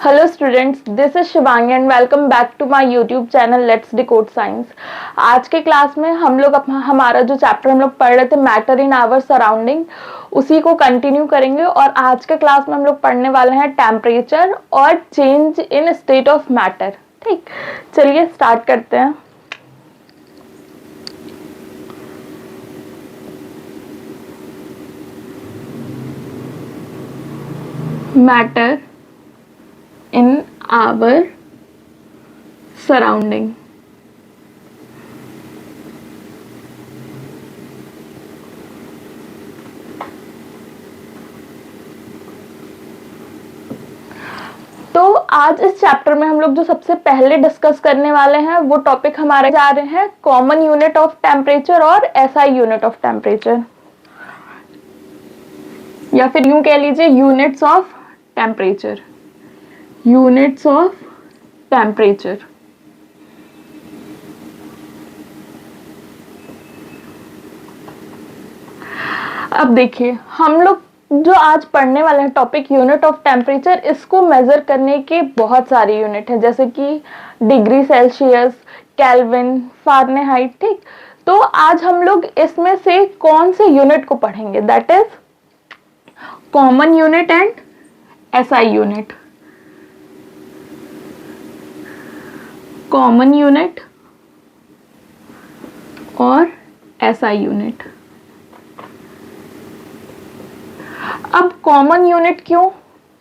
Hello students, this is Shivangi and welcome back to my YouTube channel let's decode science. आज के class में हम लोग हमारा जो चैप्टर हम लोग पढ़ रहे थे मैटर इन आवर सराउंडिंग, उसी को कंटिन्यू करेंगे। और आज के क्लास में हम लोग पढ़ने वाले हैं टेम्परेचर और change in state of matter. ठीक, चलिए स्टार्ट करते हैं। Matter in our surrounding। तो आज इस चैप्टर में हम लोग जो सबसे पहले डिस्कस करने वाले हैं वो टॉपिक हमारे जा रहे हैं कॉमन यूनिट ऑफ टेम्परेचर और एसआई यूनिट ऑफ टेम्परेचर, या फिर यूं कह लीजिए units of temperature. Units of temperature. अब देखिए, हम लोग जो आज पढ़ने वाले हैं टॉपिक यूनिट ऑफ टेम्परेचर, इसको मेजर करने के बहुत सारे यूनिट हैं, जैसे कि डिग्री सेल्सियस, केल्विन, फारेनहाइट। ठीक, तो आज हम लोग इसमें से कौन से यूनिट को पढ़ेंगे, that is common unit and SI unit. Common unit और एसआई यूनिट। अब कॉमन यूनिट क्यों?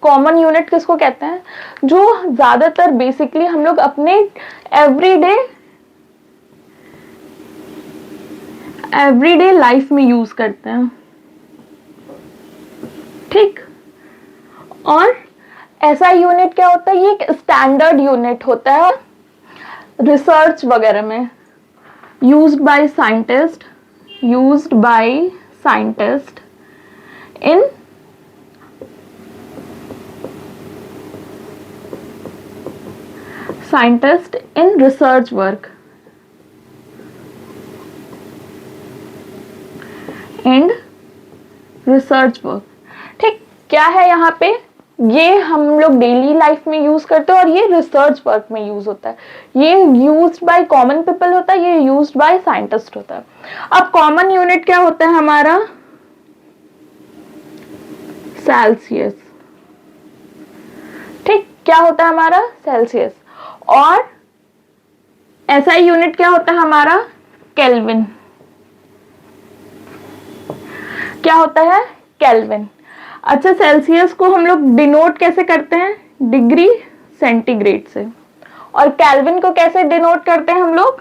कॉमन यूनिट किसको कहते हैं? जो ज्यादातर बेसिकली हम लोग अपने एवरीडे लाइफ में यूज करते हैं। ठीक, और एसआई यूनिट क्या होता है? ये एक स्टैंडर्ड यूनिट होता है रिसर्च वगैरह में, used by scientist in research work and research work। ठीक, क्या है यहाँ पे? ये हम लोग डेली लाइफ में यूज करते हैं और ये रिसर्च वर्क में यूज होता है। ये यूज्ड बाय कॉमन पीपल होता है, ये यूज्ड बाय साइंटिस्ट होता है। अब कॉमन यूनिट क्या होता है हमारा? सेल्सियस। ठीक, क्या होता है हमारा? सेल्सियस। और एसआई यूनिट क्या होता है हमारा? केल्विन। क्या होता है? केल्विन। अच्छा, सेल्सियस को हम लोग डिनोट कैसे करते हैं? डिग्री सेंटीग्रेड से। और केल्विन को कैसे डिनोट करते हैं हम लोग?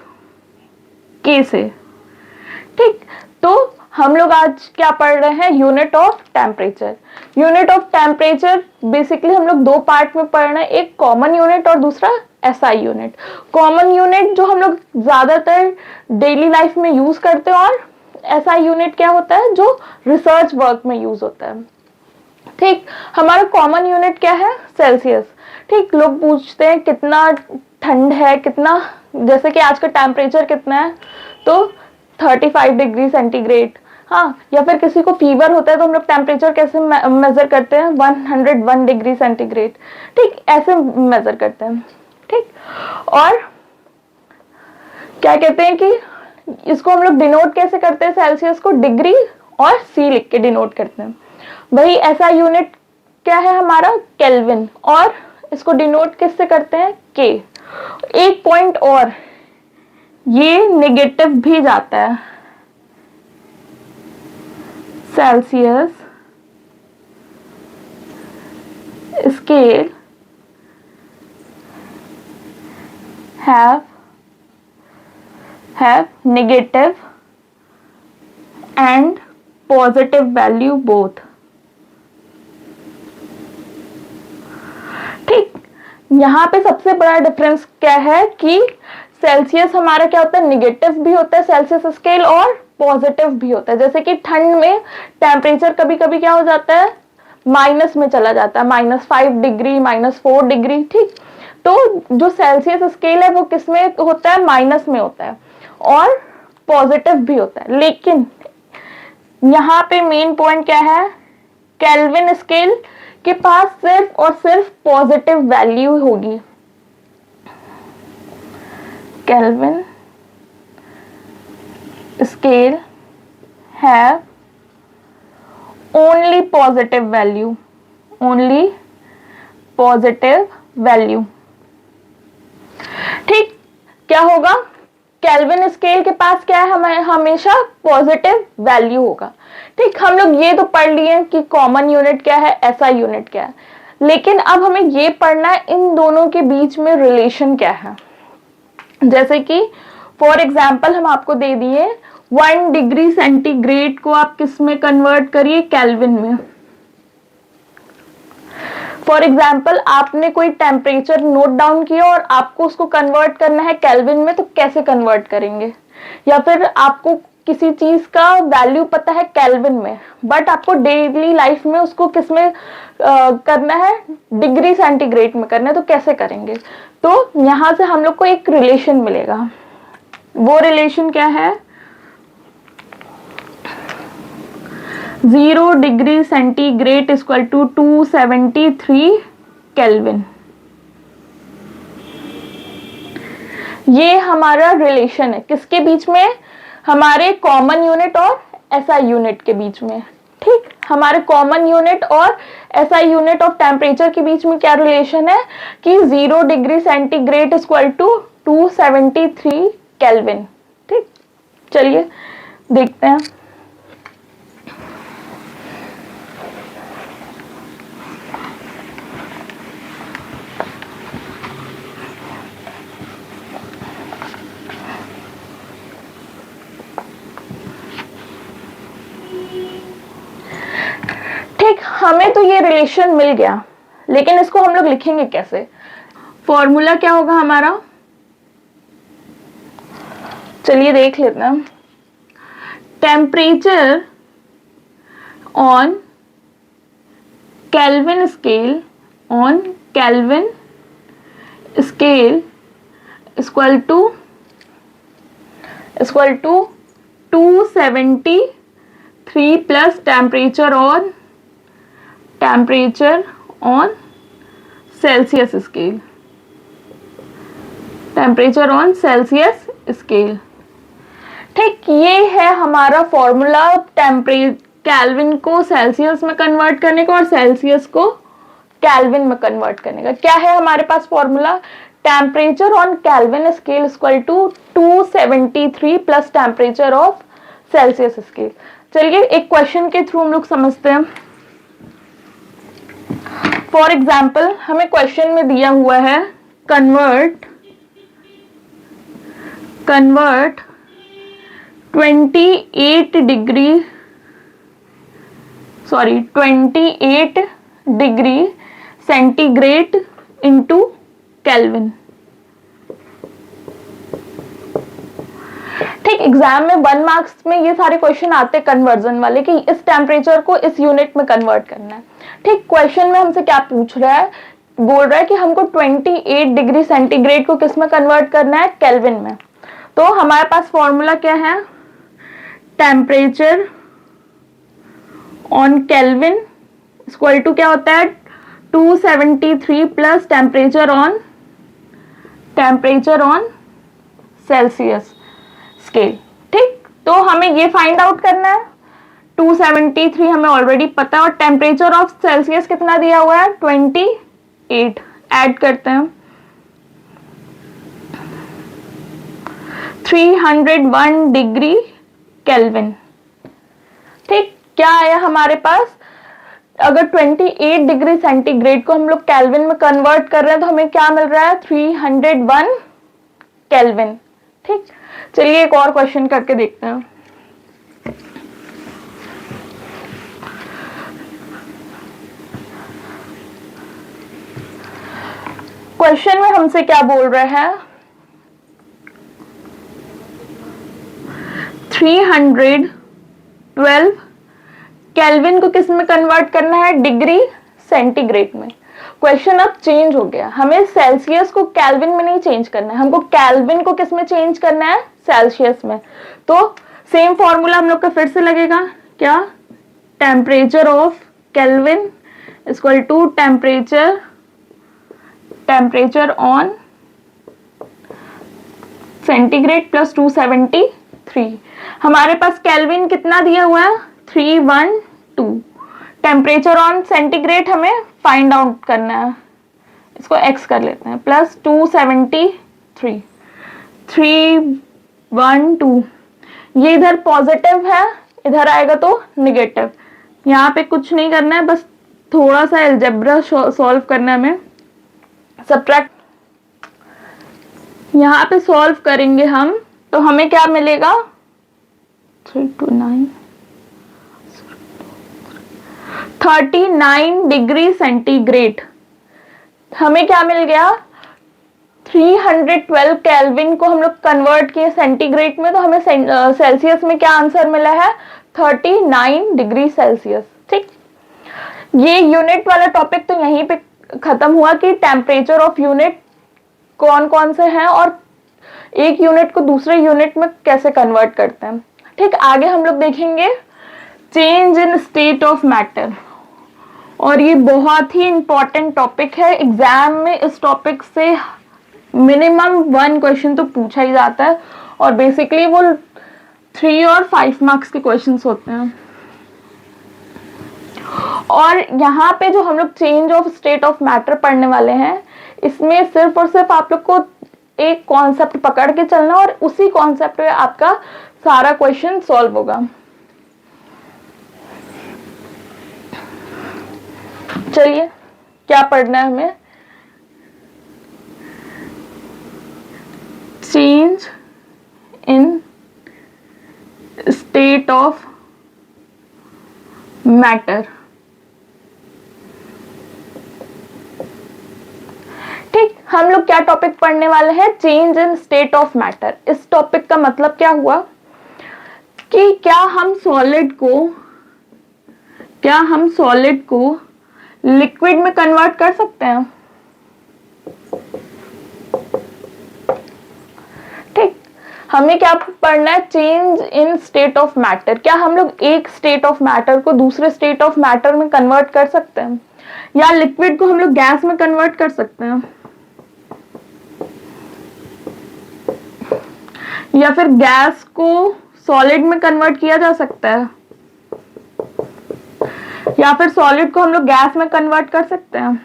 के से। ठीक, तो हम लोग आज क्या पढ़ रहे हैं? Unit of temperature. Unit of temperature basically हम लोग दो पार्ट में पढ़ रहे हैं, एक कॉमन यूनिट और दूसरा एसआई यूनिट। कॉमन यूनिट जो हम लोग ज्यादातर डेली लाइफ में यूज करते हैं, और एसआई यूनिट क्या होता है? जो रिसर्च वर्क में यूज होता है। ठीक, हमारा कॉमन यूनिट क्या है? सेल्सियस। ठीक, लोग पूछते हैं कितना ठंड है, कितना, जैसे कि आज का टेम्परेचर कितना है, तो 35 डिग्री सेंटीग्रेड। हाँ, या फिर किसी को फीवर होता है तो हम लोग टेम्परेचर कैसे मेजर करते हैं? 101 डिग्री सेंटीग्रेड। ठीक, ऐसे मेजर करते हैं। ठीक, और क्या कहते हैं कि इसको हम लोग डिनोट कैसे करते हैं? सेल्सियस को डिग्री और सी लिख के डिनोट करते हैं। वही ऐसा यूनिट क्या है हमारा? केल्विन। और इसको डिनोट किससे करते हैं? के। एक पॉइंट और, ये नेगेटिव भी जाता है। Celsius scale have negative and positive value both। ठीक, यहाँ पे सबसे बड़ा डिफरेंस क्या है कि सेल्सियस हमारा क्या होता है? निगेटिव भी होता है सेल्सियस स्केल, और पॉजिटिव भी होता है। जैसे कि ठंड में टेम्परेचर कभी कभी क्या हो जाता है? माइनस में चला जाता है, -5 डिग्री, -4 डिग्री। ठीक, तो जो सेल्सियस स्केल है वो किस में होता है? माइनस में होता है, और पॉजिटिव भी होता है। लेकिन यहाँ पे मेन पॉइंट क्या है? केल्विन स्केल के पास सिर्फ और सिर्फ पॉजिटिव वैल्यू होगी। Kelvin scale have only positive value, only positive value. ठीक, क्या होगा? केल्विन स्केल के पास क्या है? हमें हमेशा पॉजिटिव वैल्यू होगा। ठीक, हम लोग ये तो पढ़ लिए कि कॉमन यूनिट क्या है, एसआई यूनिट क्या है, लेकिन अब हमें ये पढ़ना है इन दोनों के बीच में रिलेशन क्या है। जैसे कि फॉर एग्जाम्पल हम आपको दे दिए 1 डिग्री सेंटीग्रेड को आप किस में कन्वर्ट करिए? केल्विन में। फॉर एग्जाम्पल आपने कोई टेम्परेचर नोट डाउन किया और आपको उसको कन्वर्ट करना है केल्विन में, तो कैसे कन्वर्ट करेंगे? या फिर आपको किसी चीज का वैल्यू पता है केल्विन में, बट आपको डेली लाइफ में उसको किस में करना है? डिग्री सेंटीग्रेड में करना है, तो कैसे करेंगे? तो यहां से हम लोग को एक रिलेशन मिलेगा। वो रिलेशन क्या है? 0 degree centigrade equal to 273 Kelvin. ये हमारा रिलेशन है किसके बीच में? हमारे कॉमन यूनिट और एसआई यूनिट के बीच में। ठीक, हमारे कॉमन यूनिट और एसआई यूनिट ऑफ टेम्परेचर के बीच में क्या रिलेशन है कि 0 degree centigrade equal to 273 Kelvin. ठीक, चलिए देखते हैं। ठीक, हमें तो ये रिलेशन मिल गया, लेकिन इसको हम लोग लिखेंगे कैसे? फॉर्मूला क्या होगा हमारा? चलिए देख लेते हैं। Temperature on Kelvin scale, on Kelvin scale equal to 273 plus temperature on Celsius scale, temperature on Celsius scale. ठीक, ये है हमारा फॉर्मूला केल्विन को सेल्सियस में कन्वर्ट करने का और सेल्सियस को केल्विन में कन्वर्ट करने का। क्या है हमारे पास formula? Temperature on Kelvin scale equal to 273 plus temperature of Celsius scale. चलिए एक क्वेश्चन के थ्रू हम लोग समझते हैं। फॉर एग्जाम्पल हमें क्वेश्चन में दिया हुआ है convert 28 degree centigrade into kelvin. ठीक, एग्जाम में 1 मार्क्स में ये सारे क्वेश्चन आते हैं कन्वर्जन वाले कि इस टेम्परेचर को इस यूनिट में कन्वर्ट करना है। ठीक, क्वेश्चन में हमसे क्या पूछ रहा है? बोल रहा है कि हमको 28 डिग्री सेंटीग्रेड को किस में कन्वर्ट करना है? केल्विन में। तो हमारे पास फॉर्मूला क्या है? Temperature on Kelvin equal to क्या होता है? 273 plus temperature on Celsius scale. ठीक, तो हमें ये फाइंड आउट करना है। 273 हमें ऑलरेडी पता है और टेम्परेचर ऑफ सेल्सियस कितना दिया हुआ है? 28। ऐड करते हैं 301 डिग्री केल्विन। ठीक, क्या आया हमारे पास? अगर 28 डिग्री सेंटीग्रेड को हम लोग केल्विन में कन्वर्ट कर रहे हैं तो हमें क्या मिल रहा है? 301 केल्विन। ठीक, चलिए एक और क्वेश्चन करके देखते हैं। क्वेश्चन में हमसे क्या बोल रहे हैं? 312 केल्विन को किस में कन्वर्ट करना है? डिग्री सेंटीग्रेड में। क्वेश्चन अब चेंज हो गया, हमें सेल्सियस को केल्विन में नहीं चेंज करना है, हमको केल्विन को किस में चेंज करना है? सेल्सियस में। तो सेम फॉर्मूला हम लोग का फिर से लगेगा क्या? Temperature of Kelvin equal to temperature on centigrade plus 273। हमारे पास केल्विन कितना दिया हुआ है 312। टेम्परेचर ऑन सेंटीग्रेड हमें फाइंड आउट करना है, इसको x कर लेते हैं, प्लस 273 312। ये इधर पॉजिटिव है, इधर आएगा तो निगेटिव। यहाँ पे कुछ नहीं करना है, बस थोड़ा सा अलजेब्रा सॉल्व करना है हमें। सब्ट्रैक्ट यहाँ पे सॉल्व करेंगे हम, तो हमें क्या मिलेगा 329 39 डिग्री सेंटीग्रेड। हमें क्या मिल गया 312 केल्विन को हम लोग कन्वर्ट किए सेंटीग्रेड में, तो हमें सेल्सियस में क्या आंसर मिला है 39 डिग्री सेल्सियस। ठीक, ये यूनिट वाला टॉपिक तो यहीं पे खत्म हुआ कि टेम्परेचर ऑफ यूनिट कौन कौन से हैं और एक यूनिट को दूसरे यूनिट में कैसे कन्वर्ट करते हैं। ठीक, आगे हम लोग देखेंगे change in state of matter, और ये बहुत ही इंपॉर्टेंट टॉपिक है। एग्जाम में इस टॉपिक से मिनिमम 1 क्वेश्चन तो पूछा ही जाता है, और बेसिकली वो 3 और 5 मार्क्स के क्वेश्चंस होते हैं। और यहाँ पे जो हम लोग change of state of matter पढ़ने वाले हैं, इसमें सिर्फ और सिर्फ आप लोग को एक कॉन्सेप्ट पकड़ के चलना, और उसी कॉन्सेप्ट पे आपका सारा क्वेश्चन सॉल्व होगा। चलिए, क्या पढ़ना है हमें, change in state of matter. ठीक, हम लोग क्या टॉपिक पढ़ने वाले हैं, change in state of matter. इस टॉपिक का मतलब क्या हुआ कि क्या हम सॉलिड को लिक्विड में कन्वर्ट कर सकते हैं। ठीक, हमें क्या पढ़ना है, change in state of matter. क्या हम लोग एक स्टेट ऑफ मैटर को दूसरे स्टेट ऑफ मैटर में कन्वर्ट कर सकते हैं, या लिक्विड को हम लोग गैस में कन्वर्ट कर सकते हैं, या फिर गैस को सॉलिड में कन्वर्ट किया जा सकता है, या फिर सॉलिड को हम लोग गैस में कन्वर्ट कर सकते हैं।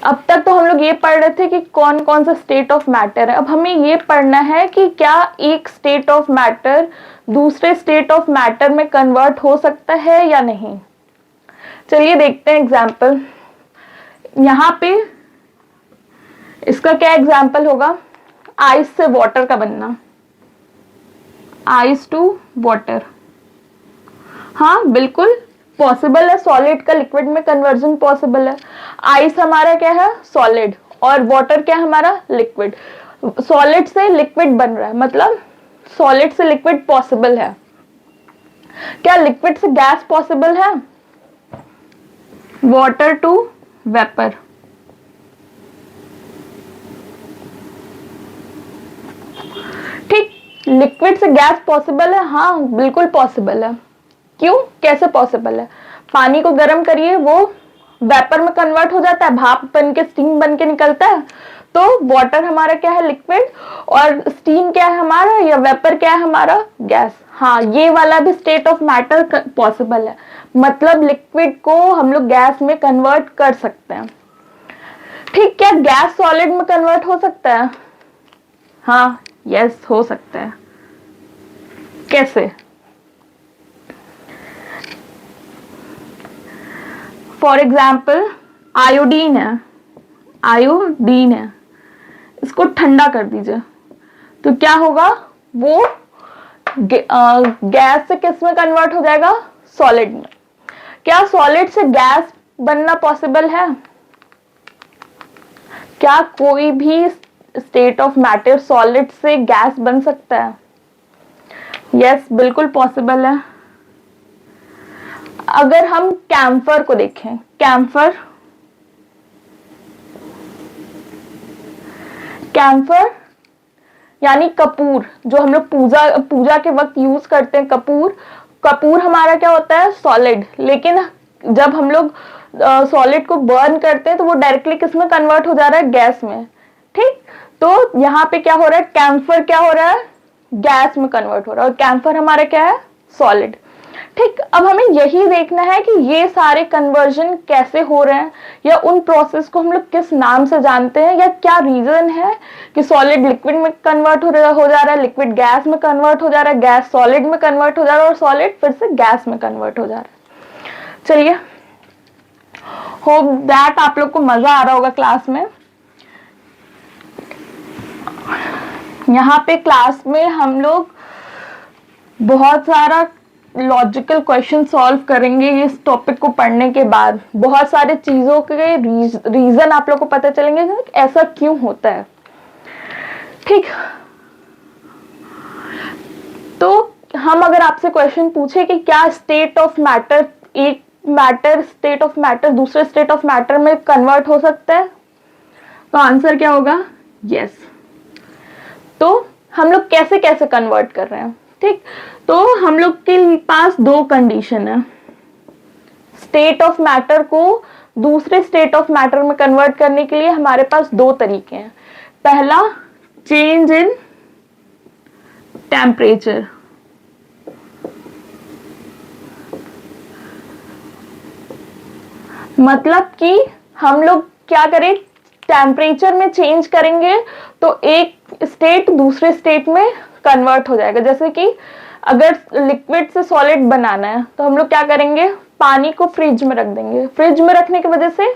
अब तक तो हम लोग ये पढ़ रहे थे कि कौन कौन सा स्टेट ऑफ मैटर है। अब हमें ये पढ़ना है कि क्या एक स्टेट ऑफ मैटर दूसरे स्टेट ऑफ मैटर में कन्वर्ट हो सकता है या नहीं। चलिए देखते हैं एग्जाम्पल। यहाँ पे इसका क्या एग्जाम्पल होगा, आइस से वाटर का बनना, आइस टू वाटर। हाँ, बिल्कुल पॉसिबल है, सॉलिड का लिक्विड में कन्वर्जन पॉसिबल है। आइस हमारा क्या है, सॉलिड, और वाटर क्या है हमारा, लिक्विड। सॉलिड से लिक्विड बन रहा है, मतलब सॉलिड से लिक्विड पॉसिबल है। क्या लिक्विड से गैस पॉसिबल है, वाटर टू वेपर। ठीक, लिक्विड से गैस पॉसिबल है, हाँ बिल्कुल पॉसिबल है। क्यों, कैसे पॉसिबल है, पानी को गर्म करिए, वो वेपर में कन्वर्ट हो जाता है, भाप बन के स्टीम बन के निकलता है। तो वाटर हमारा क्या है, लिक्विड, और स्टीम क्या है हमारा, या वेपर क्या है हमारा, गैस। हाँ, ये वाला भी स्टेट ऑफ मैटर पॉसिबल है, मतलब लिक्विड को हम लोग गैस में कन्वर्ट कर सकते हैं। ठीक, क्या गैस सॉलिड में कन्वर्ट हो सकता है, हाँ यस हो सकता है। कैसे, फॉर एग्जाम्पल आयोडीन है, इसको ठंडा कर दीजिए तो क्या होगा, वो गैस से किस में कन्वर्ट हो जाएगा, सॉलिड में। क्या सॉलिड से गैस बनना पॉसिबल है, क्या कोई भी स्टेट ऑफ मैटर सॉलिड से गैस बन सकता है, यस बिल्कुल पॉसिबल है। अगर हम कैम्फर को देखें, कैम्फर यानी कपूर, जो हम लोग पूजा के वक्त यूज करते हैं, कपूर, कपूर हमारा क्या होता है, सॉलिड, लेकिन जब हम लोग सॉलिड को बर्न करते हैं तो वो डायरेक्टली किस में कन्वर्ट हो जा रहा है, गैस में। ठीक, तो यहाँ पे क्या हो रहा है, कैम्फर क्या हो रहा है, गैस में कन्वर्ट हो रहा है, और कैम्फर हमारा क्या है, सॉलिड। ठीक, अब हमें यही देखना है कि ये सारे कन्वर्जन कैसे हो रहे हैं, या उन प्रोसेस को हम लोग किस नाम से जानते हैं, या क्या रीजन है कि सॉलिड लिक्विड में कन्वर्ट हो जा रहा है, लिक्विड गैस में कन्वर्ट हो जा रहा है, गैस सॉलिड में कन्वर्ट हो जा रहा है, और सॉलिड फिर से गैस में कन्वर्ट हो जा रहा है। चलिए, होप दैट आप लोग को मजा आ रहा होगा क्लास में। यहाँ पे क्लास में हम लोग बहुत सारा लॉजिकल क्वेश्चन सॉल्व करेंगे इस टॉपिक को पढ़ने के बाद। बहुत सारे चीजों के रीजन आप लोग को पता चलेंगे कि ऐसा क्यों होता है। ठीक, तो हम अगर आपसे क्वेश्चन पूछे कि क्या स्टेट ऑफ मैटर, एक मैटर स्टेट ऑफ मैटर दूसरे स्टेट ऑफ मैटर में कन्वर्ट हो सकता है, तो आंसर क्या होगा, यस। तो हम लोग कैसे कैसे कन्वर्ट कर रहे हैं। ठीक, तो हम लोग के पास दो कंडीशन है। स्टेट ऑफ मैटर को दूसरे स्टेट ऑफ मैटर में कन्वर्ट करने के लिए हमारे पास दो तरीके हैं। पहला, चेंज इन टेम्परेचर। मतलब कि हम लोग क्या करें, टेम्परेचर में चेंज करेंगे तो एक स्टेट दूसरे स्टेट में कन्वर्ट हो जाएगा। जैसे कि अगर लिक्विड से सॉलिड बनाना है तो हम लोग क्या करेंगे, पानी को फ्रिज में रख देंगे। फ्रिज में रखने की वजह से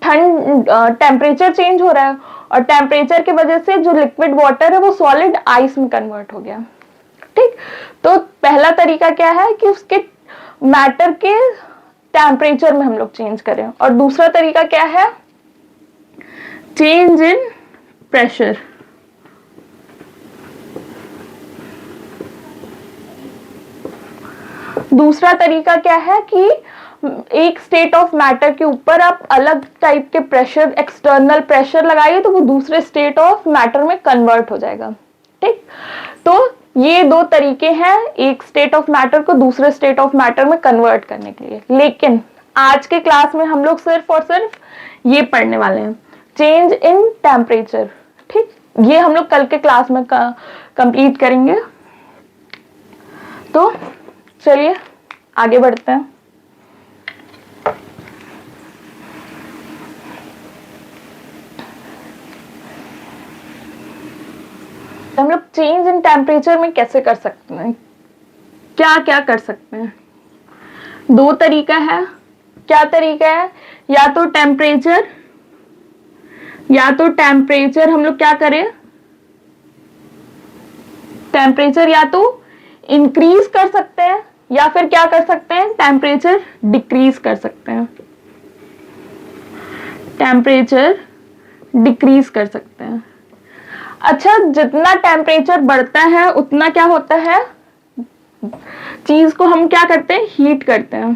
टेम्परेचर चेंज हो रहा है, और टेम्परेचर की वजह से जो लिक्विड वाटर है वो सॉलिड आइस में कन्वर्ट हो गया। ठीक, तो पहला तरीका क्या है कि उसके मैटर के टेम्परेचर में हम लोग चेंज करें, और दूसरा तरीका क्या है, चेंज इन प्रेशर। दूसरा तरीका क्या है कि एक स्टेट ऑफ मैटर के ऊपर आप अलग टाइप के प्रेशर, एक्सटर्नल प्रेशर लगाइए तो वो दूसरे स्टेट ऑफ मैटर में कन्वर्ट हो जाएगा। ठीक, तो ये दो तरीके हैं एक स्टेट ऑफ मैटर को दूसरे स्टेट ऑफ मैटर में कन्वर्ट करने के लिए। लेकिन आज के क्लास में हम लोग सिर्फ और सिर्फ ये पढ़ने वाले हैं, चेंज इन टेम्परेचर। ठीक, ये हम लोग कल के क्लास में कंप्लीट करेंगे। तो चलिए आगे बढ़ते हैं। हम लोग चेंज इन टेम्परेचर में कैसे कर सकते हैं, क्या क्या कर सकते हैं। दो तरीका है। क्या तरीका है, या तो टेम्परेचर हम लोग क्या करें, टेम्परेचर या तो इंक्रीज कर सकते हैं या फिर क्या कर सकते हैं, टेम्परेचर डिक्रीज कर सकते हैं। टेम्परेचर डिक्रीज कर सकते हैं। अच्छा, जितना टेम्परेचर बढ़ता है उतना क्या होता है, चीज को हम क्या करते हैं, हीट करते हैं।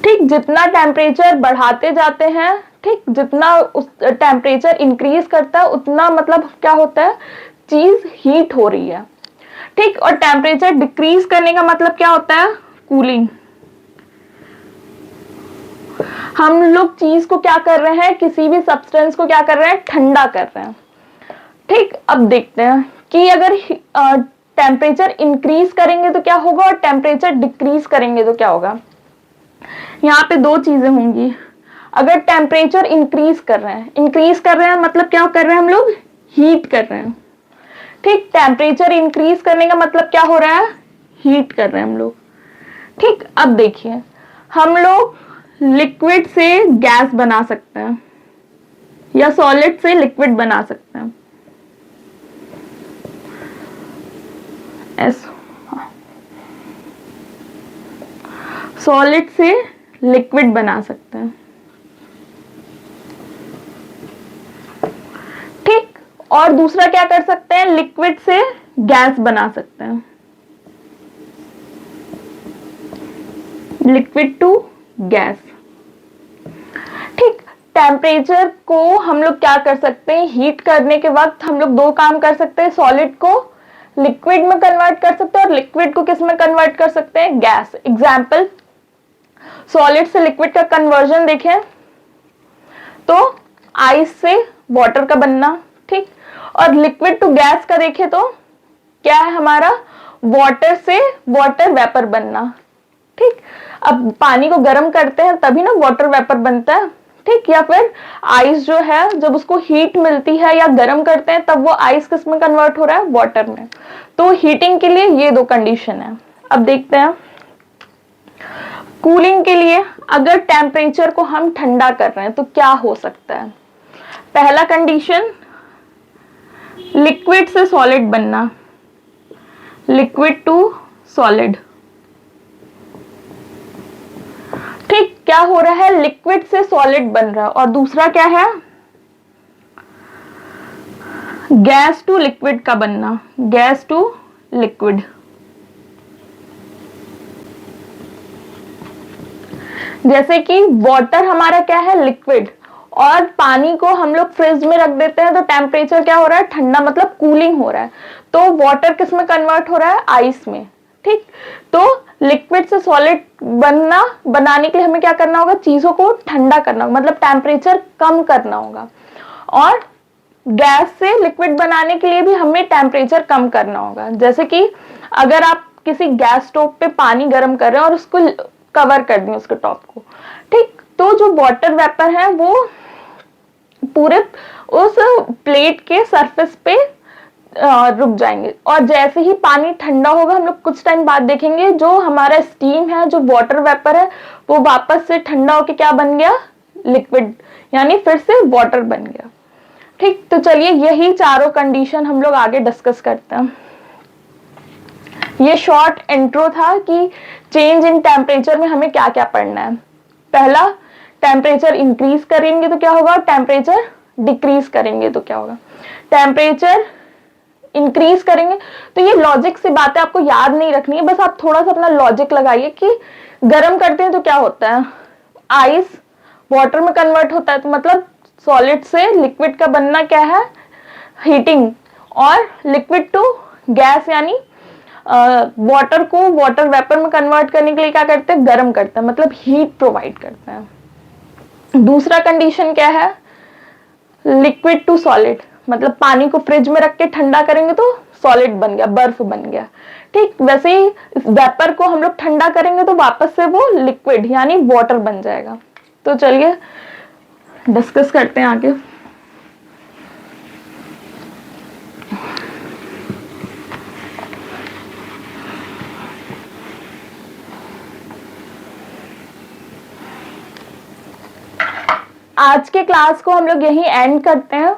ठीक, जितना टेम्परेचर बढ़ाते जाते हैं, ठीक, जितना उस टेम्परेचर इंक्रीज करता है उतना मतलब क्या होता है, चीज हीट हो रही है। ठीक, और टेम्परेचर डिक्रीज करने का मतलब क्या होता है, कूलिंग। हम लोग चीज को क्या कर रहे हैं, किसी भी सब्सटेंस को क्या कर रहे हैं, ठंडा कर रहे हैं। ठीक, अब देखते हैं कि अगर टेम्परेचर इंक्रीज करेंगे तो क्या होगा और टेम्परेचर डिक्रीज करेंगे तो क्या होगा। यहाँ पे दो चीजें होंगी। अगर टेम्परेचर इंक्रीज कर रहे हैं मतलब क्या कर रहे हैं, हम लोग हीट कर रहे हैं। ठीक, टेम्परेचर इंक्रीज करने का मतलब क्या हो रहा है, हीट कर रहे हैं हम लोग। ठीक, अब देखिए, हम लोग लिक्विड से गैस बना सकते हैं या सॉलिड से लिक्विड बना सकते हैं। सॉलिड से लिक्विड बना सकते हैं। ठीक, और दूसरा क्या कर सकते हैं, लिक्विड से गैस बना सकते हैं। Liquid to gas. ठीक, टेम्परेचर को हम लोग क्या कर सकते हैं, हीट करने के वक्त हम लोग दो काम कर सकते हैं, सॉलिड को लिक्विड में कन्वर्ट कर सकते हैं और लिक्विड को किस में कन्वर्ट कर सकते हैं, गैस। एग्जाम्पल, सॉलिड से लिक्विड का कन्वर्जन देखें तो आइस से वाटर का बनना, ठीक। और लिक्विड टू गैस का देखें तो क्या है हमारा, वाटर से वाटर वेपर बनना, ठीक। अब पानी को गर्म करते हैं तभी ना वाटर वेपर बनता है, ठीक। या फिर आइस जो है जब उसको हीट मिलती है या गर्म करते हैं तब वो आइस किस में कन्वर्ट हो रहा है, वाटर में। तो हीटिंग के लिए ये दो कंडीशन है। अब देखते हैं कूलिंग के लिए, अगर टेम्परेचर को हम ठंडा कर रहे हैं तो क्या हो सकता है। पहला कंडीशन, लिक्विड से सॉलिड बनना, लिक्विड टू सॉलिड, ठीक। क्या हो रहा है, लिक्विड से सॉलिड बन रहा है। और दूसरा क्या है, गैस टू लिक्विड का बनना, गैस टू लिक्विड। जैसे कि वाटर हमारा क्या है, लिक्विड, और पानी को हम लोग फ्रिज में रख देते हैं तो टेम्परेचर क्या हो रहा है, ठंडा, मतलब कूलिंग हो रहा है। तो वाटर किस में कन्वर्ट हो रहा है, आइस में, ठीक। तो लिक्विड से सॉलिड बनाने के लिए हमें क्या करना होगा, चीजों को ठंडा करना होगा, मतलब टेम्परेचर कम करना होगा। और गैस से लिक्विड बनाने के लिए भी हमें टेम्परेचर कम करना होगा। जैसे कि अगर आप किसी गैस स्टोव पे पानी गर्म कर रहे हैं और उसको कवर कर दें, उसके टॉप को, ठीक। तो जो वाटर वेपर है वो पूरे उस प्लेट के सरफेस पे रुक जाएंगे। और जैसे ही पानी ठंडा होगा, हम लोग कुछ टाइम बाद देखेंगे जो हमारा स्टीम है, जो वाटर वेपर है, वो वापस से ठंडा होके क्या बन गया, लिक्विड, यानी फिर से वाटर बन गया, ठीक। तो चलिए यही चारों कंडीशन हम लोग आगे डिस्कस करते हैं। ये शॉर्ट इंट्रो था कि चेंज इन टेम्परेचर में हमें क्या क्या पढ़ना है। पहला, टेम्परेचर इंक्रीज करेंगे तो क्या होगा, टेम्परेचर डिक्रीज करेंगे तो क्या होगा। टेम्परेचर इंक्रीज करेंगे तो ये लॉजिक से बातें आपको याद नहीं रखनी है, बस आप थोड़ा सा अपना लॉजिक लगाइए कि गर्म करते हैं तो क्या होता है, आइस वाटर में कन्वर्ट होता है, तो मतलब सॉलिड से लिक्विड का बनना क्या है, हीटिंग। और लिक्विड टू गैस यानी वाटर को वाटर वेपर में कन्वर्ट करने के लिए क्या करते हैं, गर्म करते हैं, मतलब हीट प्रोवाइड करते हैं। दूसरा कंडीशन क्या है, लिक्विड टू सॉलिड, मतलब पानी को फ्रिज में रख के ठंडा करेंगे तो सॉलिड बन गया, बर्फ बन गया, ठीक। वैसे ही वेपर को हम लोग ठंडा करेंगे तो वापस से वो लिक्विड यानी वाटर बन जाएगा। तो चलिए डिस्कस करते हैं आगे। आज के क्लास को हम लोग यहीं एंड करते हैं।